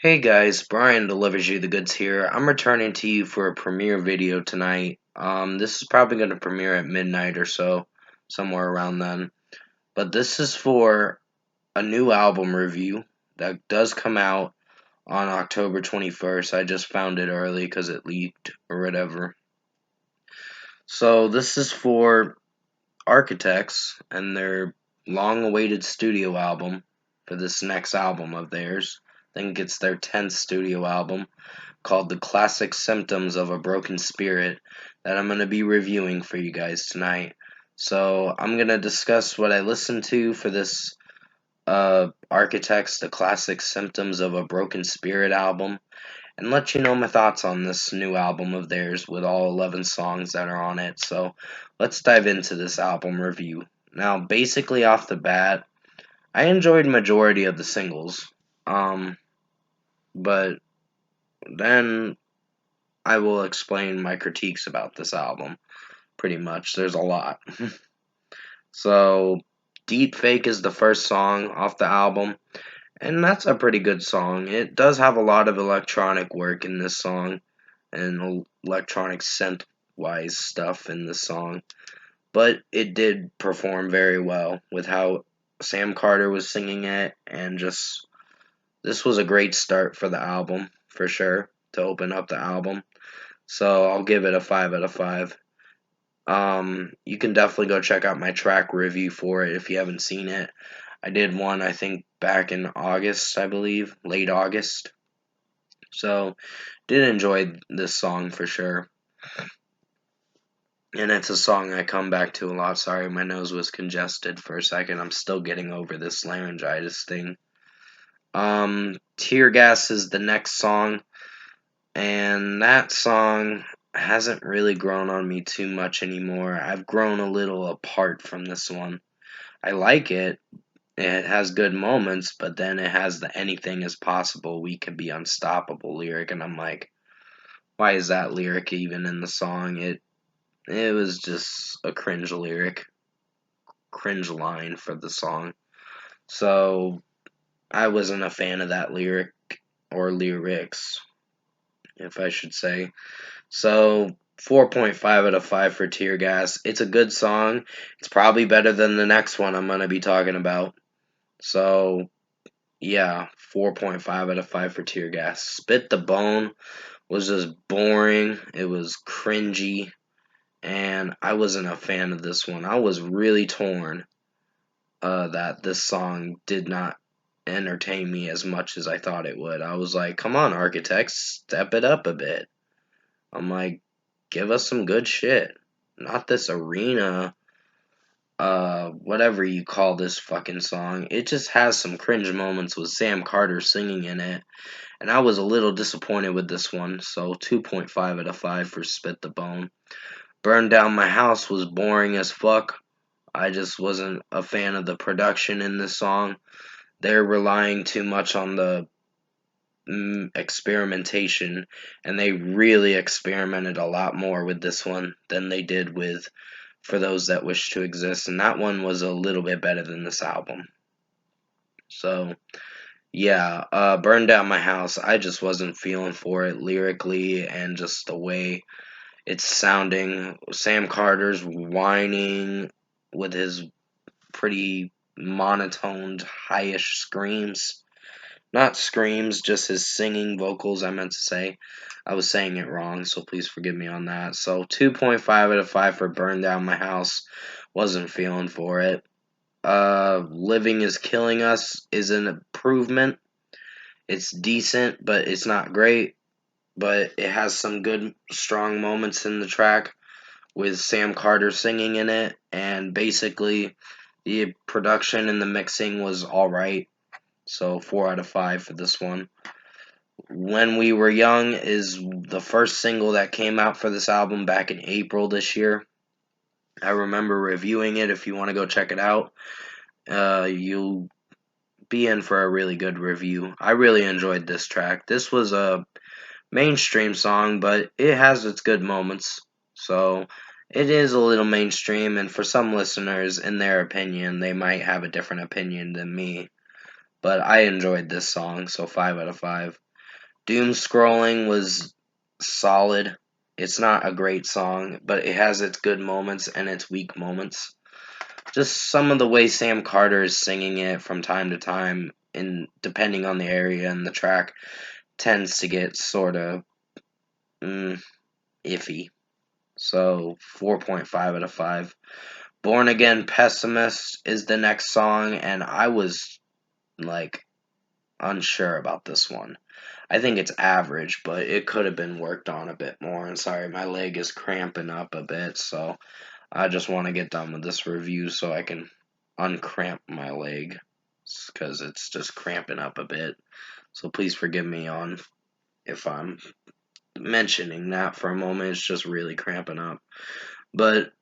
Hey guys, Brian delivers you the goods here. I'm returning to you for a premiere video tonight. This is probably going to premiere at midnight or so, somewhere around then. But this is for a new album review that does come out on October 21st. I just found it early because it leaked or whatever. So this is for Architects and their long-awaited studio album for this next album of theirs. I think it's their 10th studio album, called The Classic Symptoms of a Broken Spirit, that I'm going to be reviewing for you guys tonight. So I'm going to discuss what I listened to for this Architects, The Classic Symptoms of a Broken Spirit album, and let you know my thoughts on this new album of theirs with all 11 songs that are on it. So let's dive into this album review. Now, basically off the bat, I enjoyed majority of the singles, but then I will explain my critiques about this album. Pretty much, there's a lot. So, Deep Fake is the first song off the album, and that's a pretty good song. It does have a lot of electronic work in this song, and electronic synth wise stuff in this song, but it did perform very well with how Sam Carter was singing it, and just this was a great start for the album, for sure, to open up the album. So I'll give it a 5 out of 5. You can definitely go check out my track review for it if you haven't seen it. I did one, I think, back in August, I believe, late August. So, did enjoy this song for sure. And it's a song I come back to a lot. Sorry, my nose was congested for a second. I'm still getting over this laryngitis thing. Tear Gas is the next song, and that song hasn't really grown on me too much anymore. I've grown a little apart from this one. I like it. It has good moments, but then it has the anything is possible, we could be unstoppable lyric, and I'm like, why is that lyric even in the song? It was just a cringe lyric, cringe line for the song. So I wasn't a fan of that lyric or lyrics, if I should say. So 4.5 out of 5 for Tear Gas. It's a good song. It's probably better than the next one I'm going to be talking about. So, yeah, 4.5 out of 5 for Tear Gas. Spit the Bone was just boring. It was cringy. And I wasn't a fan of this one. I was really torn that this song did not entertain me as much as I thought it would. I was like, come on, Architects, step it up a bit. I'm like, give us some good shit. Not this arena, whatever you call this fucking song. It just has some cringe moments with Sam Carter singing in it. And I was a little disappointed with this one, so 2.5 out of 5 for Spit the Bone. Burn Down My House was boring as fuck. I just wasn't a fan of the production in this song. They're relying too much on the experimentation, and they really experimented a lot more with this one than they did with For Those That Wish to Exist, and that one was a little bit better than this album. So, yeah, Burn Down My House, I just wasn't feeling for it lyrically and just the way it's sounding. Sam Carter's whining with his pretty monotoned, highish screams. Not screams, just his singing vocals, I meant to say. I was saying it wrong, so please forgive me on that. So 2.5 out of 5 for Burn Down My House. Wasn't feeling for it. Living is Killing Us is an improvement. It's decent, but it's not great. But it has some good, strong moments in the track with Sam Carter singing in it, and basically the production and the mixing was alright. So 4 out of 5 for this one. When We Were Young is the first single that came out for this album back in April this year. I remember reviewing it. If you want to go check it out, you'll be in for a really good review. I really enjoyed this track. This was a mainstream song, but it has its good moments. So it is a little mainstream, and for some listeners, in their opinion, they might have a different opinion than me. But I enjoyed this song, so 5 out of 5. Doom Scrolling was solid. It's not a great song, but it has its good moments and its weak moments. Just some of the way Sam Carter is singing it from time to time, and depending on the area and the track, tends to get sort of iffy. So 4.5 out of 5. Born Again Pessimist is the next song, and I was like unsure about this one. I think it's average, but it could have been worked on a bit more. And sorry, my leg is cramping up a bit, so I just want to get done with this review so I can uncramp my leg because it's just cramping up a bit. So please forgive me on if I'm mentioning that for a moment. It's just really cramping up. But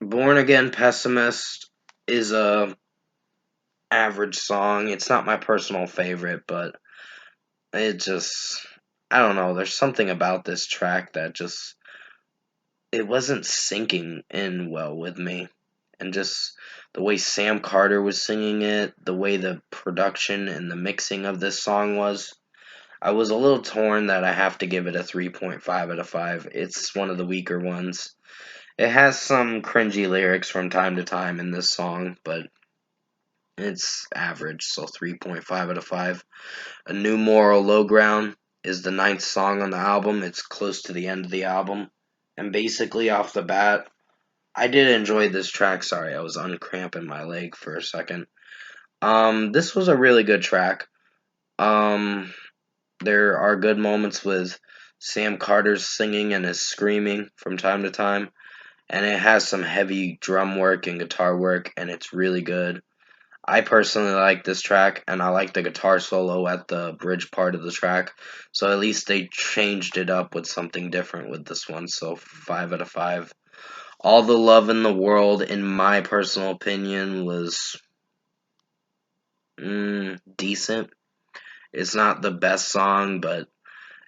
Born Again Pessimist is a average song. It's not my personal favorite, but it just, I don't know, there's something about this track that just, it wasn't sinking in well with me. And just the way Sam Carter was singing it, the way the production and the mixing of this song was, I was a little torn that I have to give it a 3.5 out of 5. It's one of the weaker ones. It has some cringy lyrics from time to time in this song, but it's average, so 3.5 out of 5. A New Moral Low Ground is the 9th song on the album. It's close to the end of the album. And basically, off the bat, I did enjoy this track. Sorry, I was uncramping my leg for a second. This was a really good track. There are good moments with Sam Carter's singing and his screaming from time to time. And it has some heavy drum work and guitar work, and it's really good. I personally like this track, and I like the guitar solo at the bridge part of the track. So at least they changed it up with something different with this one. So 5 out of 5. All the Love in the World, in my personal opinion, was decent. It's not the best song, but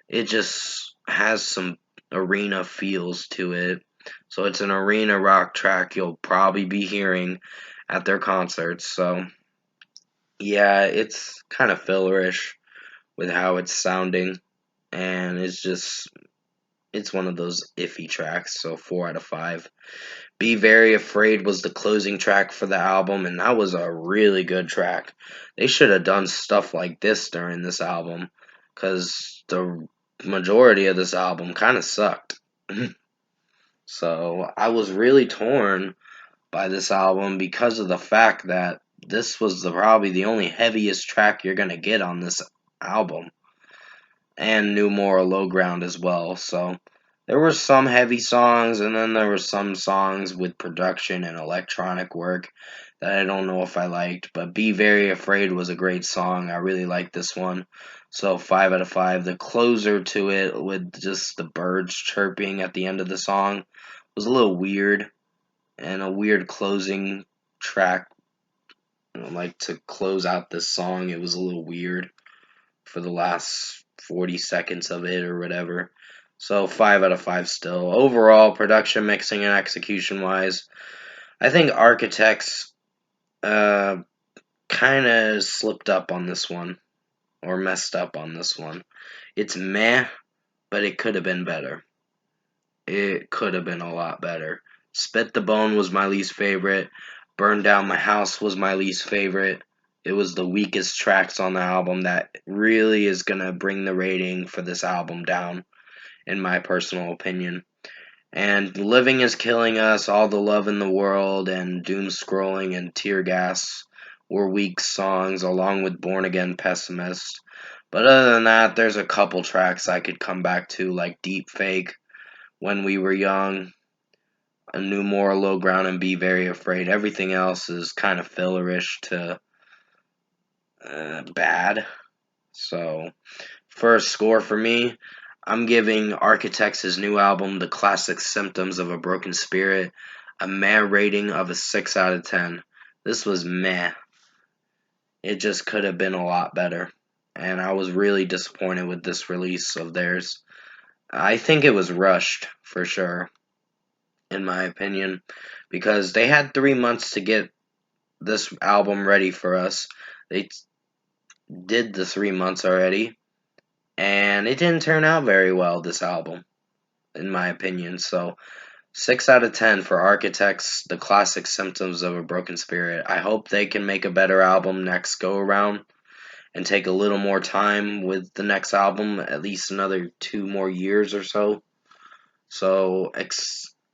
it just has some arena feels to it. So it's an arena rock track you'll probably be hearing at their concerts. So yeah, it's kind of fillerish with how it's sounding, and it's one of those iffy tracks. So 4 out of 5. Be Very Afraid was the closing track for the album, and that was a really good track. They should have done stuff like this during this album, because the majority of this album kind of sucked. So I was really torn by this album because of the fact that this was probably the only heaviest track you're going to get on this album, and New Moral Low Ground as well. So there were some heavy songs, and then there were some songs with production and electronic work that I don't know if I liked. But Be Very Afraid was a great song. I really liked this one. So 5 out of 5. The closer to it, with just the birds chirping at the end of the song, was a little weird, and a weird closing track. Like to close out this song, it was a little weird for the last 40 seconds of it or whatever. So 5 out of 5 still. Overall, production, mixing, and execution wise, I think Architects kind of slipped up on this one, or messed up on this one. It's meh, but it could have been better. It could have been a lot better. Spit the Bone was my least favorite. Burn Down My House was my least favorite. It was the weakest tracks on the album that really is going to bring the rating for this album down, in my personal opinion. And Living is Killing Us, All the Love in the World, and Doom Scrolling and Tear Gas were weak songs, along with Born Again Pessimist. But other than that, there's a couple tracks I could come back to, like Deep Fake, When We Were Young, A New Moral Low Ground, and Be Very Afraid. Everything else is kind of fillerish to bad. So, first score for me, I'm giving Architects' new album, The Classic Symptoms of a Broken Spirit, a meh rating of a 6 out of 10. This was meh. It just could have been a lot better. And I was really disappointed with this release of theirs. I think it was rushed, for sure, in my opinion, because they had 3 months to get this album ready for us. They did the 3 months already, and it didn't turn out very well, this album, in my opinion. So 6 out of 10 for Architects, The Classic Symptoms of a Broken Spirit. I hope they can make a better album next go around and take a little more time with the next album, at least another 2 more years or so. So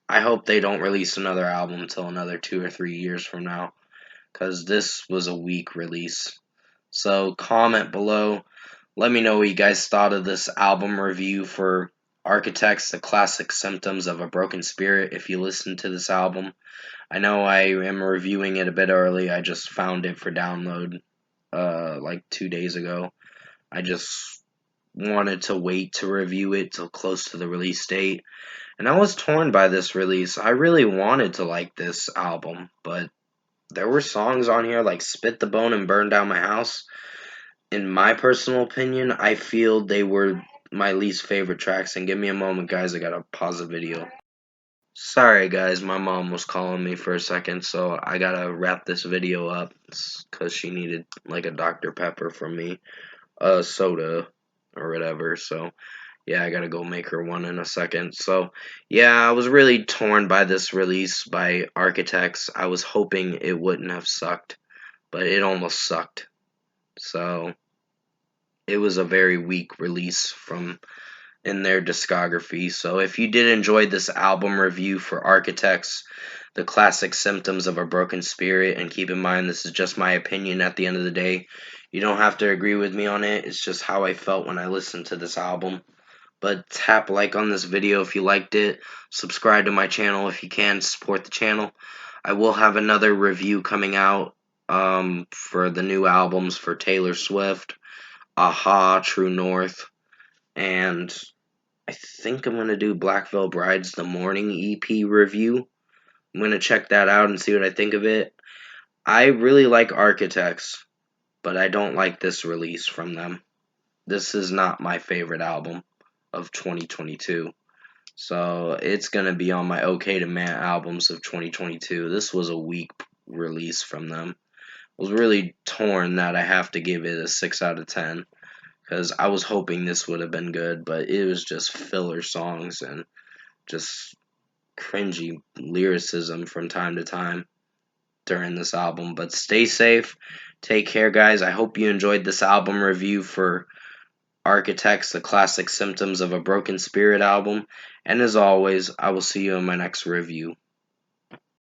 I hope they don't release another album until another 2 or 3 years from now, because this was a weak release. So comment below. Let me know what you guys thought of this album review for Architects, The Classic Symptoms of a Broken Spirit, if you listened to this album. I know I am reviewing it a bit early. I just found it for download like 2 days ago. I just wanted to wait to review it till close to the release date. And I was torn by this release. I really wanted to like this album, but there were songs on here like Spit the Bone and Burn Down My House. In my personal opinion, I feel they were my least favorite tracks. And give me a moment, guys. I gotta pause the video. Sorry, guys. My mom was calling me for a second, so I gotta wrap this video up because she needed like a Dr. Pepper from me, a soda or whatever. So yeah, I gotta go make her one in a second. So yeah, I was really torn by this release by Architects. I was hoping it wouldn't have sucked, but it almost sucked. So it was a very weak release from in their discography. So if you did enjoy this album review for Architects, The Classic Symptoms of a Broken Spirit, and keep in mind this is just my opinion at the end of the day. You don't have to agree with me on it. It's just how I felt when I listened to this album. But tap like on this video if you liked it. Subscribe to my channel if you can. Support the channel. I will have another review coming out for the new albums for Taylor Swift, Aha, True North, and I think I'm going to do Black Veil Brides The Morning EP review. I'm going to check that out and see what I think of it. I really like Architects, but I don't like this release from them. This is not my favorite album of 2022. So it's going to be on my OK to Man albums of 2022. This was a weak release from them. I was really torn that I have to give it a 6 out of 10. Because I was hoping this would have been good, but it was just filler songs and just cringy lyricism from time to time during this album. But stay safe. Take care, guys. I hope you enjoyed this album review for Architects, The Classic Symptoms of a Broken Spirit album. And as always, I will see you in my next review.